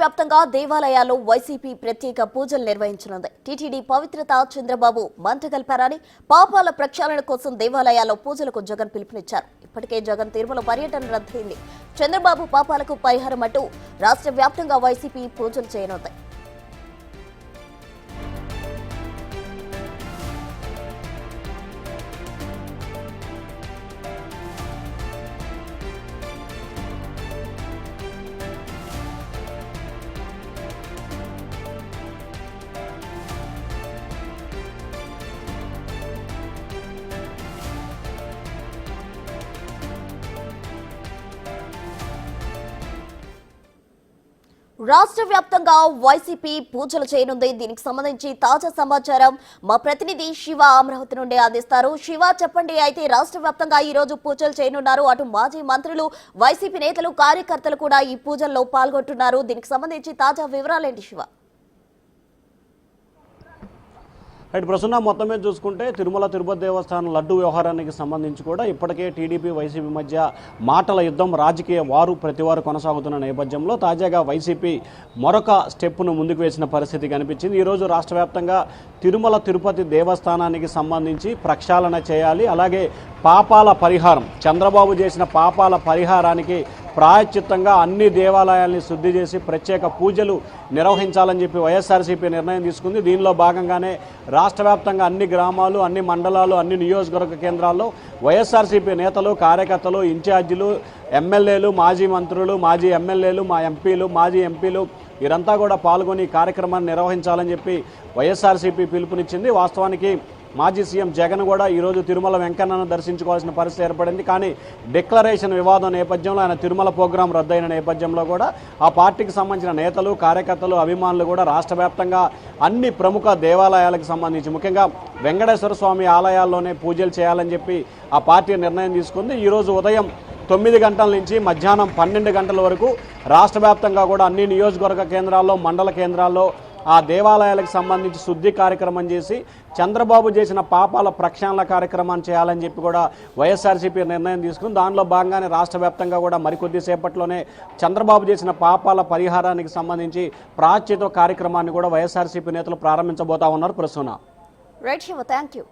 వ్యాప్తంగా దేవాలయాల్లో వైసీపీ ప్రత్యేక పూజలు నిర్వహించనుంది. టీటీడీ పవిత్రత చంద్రబాబు మంటగల్పారని పాపాల ప్రక్షాళన కోసం దేవాలయాల్లో పూజలకు జగన్ పిలుపునిచ్చారు. ఇప్పటికే జగన్ తిరుమల పర్యటన రద్దయింది. చంద్రబాబు పాపాలకు పరిహారం అంటూ రాష్ట్ర వ్యాప్తంగా వైసీపీ పూజలు చేయనుంది. రాష్ట్ర వ్యాప్తంగా వైసీపీ పూజలు చేయనుంది. దీనికి సంబంధించి తాజా సమాచారం మా ప్రతినిధి శివ అమరావతి నుండి అందిస్తారు. శివ, చెప్పండి. అయితే రాష్ట్ర వ్యాప్తంగా ఈ రోజు పూజలు చేయనున్నారు. అటు మాజీ మంత్రులు, వైసీపీ నేతలు, కార్యకర్తలు కూడా ఈ పూజల్లో పాల్గొంటున్నారు. దీనికి సంబంధించి తాజా వివరాలేంటి శివ? రైట్, ప్రస్తుతం మొత్తం మీద చూసుకుంటే తిరుమల తిరుపతి దేవస్థానం లడ్డు వ్యవహారానికి సంబంధించి కూడా ఇప్పటికే టీడీపీ వైసీపీ మధ్య మాటల యుద్ధం, రాజకీయ వారు ప్రతివారు కొనసాగుతున్న నేపథ్యంలో తాజాగా వైసీపీ మరొక స్టెప్ను ముందుకు వేసిన పరిస్థితి కనిపించింది. ఈరోజు రాష్ట్ర వ్యాప్తంగా తిరుమల తిరుపతి దేవస్థానానికి సంబంధించి ప్రక్షాళన చేయాలి, అలాగే పాపాల పరిహారం, చంద్రబాబు చేసిన పాపాల పరిహారానికి ప్రాయశ్చిత్తంగా అన్ని దేవాలయాల్ని శుద్ధి చేసి ప్రత్యేక పూజలు నిర్వహించాలని చెప్పి వైఎస్ఆర్సీపీ నిర్ణయం తీసుకుంది. దీనిలో భాగంగానే రాష్ట్ర వ్యాప్తంగా అన్ని గ్రామాలు, అన్ని మండలాలు, అన్ని నియోజకవర్గ కేంద్రాల్లో వైఎస్ఆర్సీపీ నేతలు, కార్యకర్తలు, ఇన్ఛార్జీలు, ఎమ్మెల్యేలు, మాజీ మంత్రులు, మాజీ ఎమ్మెల్యేలు, మా ఎంపీలు, మాజీ ఎంపీలు వీరంతా కూడా పాల్గొని ఈ కార్యక్రమాన్ని నిర్వహించాలని చెప్పి వైఎస్ఆర్సీపీ పిలుపునిచ్చింది. వాస్తవానికి మాజీ సీఎం జగన్ కూడా ఈరోజు తిరుమల వెంకన్నను దర్శించుకోవాల్సిన పరిస్థితి ఏర్పడింది. కానీ డిక్లరేషన్ వివాదం నేపథ్యంలో ఆయన తిరుమల ప్రోగ్రాం రద్దయిన నేపథ్యంలో కూడా ఆ పార్టీకి సంబంధించిన నేతలు, కార్యకర్తలు, అభిమానులు కూడా రాష్ట్ర వ్యాప్తంగా అన్ని ప్రముఖ దేవాలయాలకు సంబంధించి ముఖ్యంగా వెంకటేశ్వర స్వామి ఆలయాల్లోనే పూజలు చేయాలని చెప్పి ఆ పార్టీ నిర్ణయం తీసుకుంది. ఈరోజు ఉదయం 9 గంటల నుంచి మధ్యాహ్నం 12 గంటల వరకు రాష్ట్ర వ్యాప్తంగా కూడా అన్ని నియోజకవర్గ కేంద్రాల్లో, మండల కేంద్రాల్లో ఆ దేవాలయాలకు సంబంధించి శుద్ధి కార్యక్రమం చేసి చంద్రబాబు చేసిన పాపాల ప్రక్షాళన కార్యక్రమాన్ని చేయాలని చెప్పి కూడా వైఎస్ఆర్సీపీ నిర్ణయం తీసుకుని దానిలో భాగంగానే రాష్ట్ర వ్యాప్తంగా కూడా మరికొద్దిసేపట్లోనే చంద్రబాబు చేసిన పాపాల పరిహారానికి సంబంధించి ప్రాయశ్చిత్త కార్యక్రమాన్ని కూడా వైఎస్ఆర్సీపీ నేతలు ప్రారంభించబోతా ఉన్నారు. Prasuna. Right Shiva, thank you.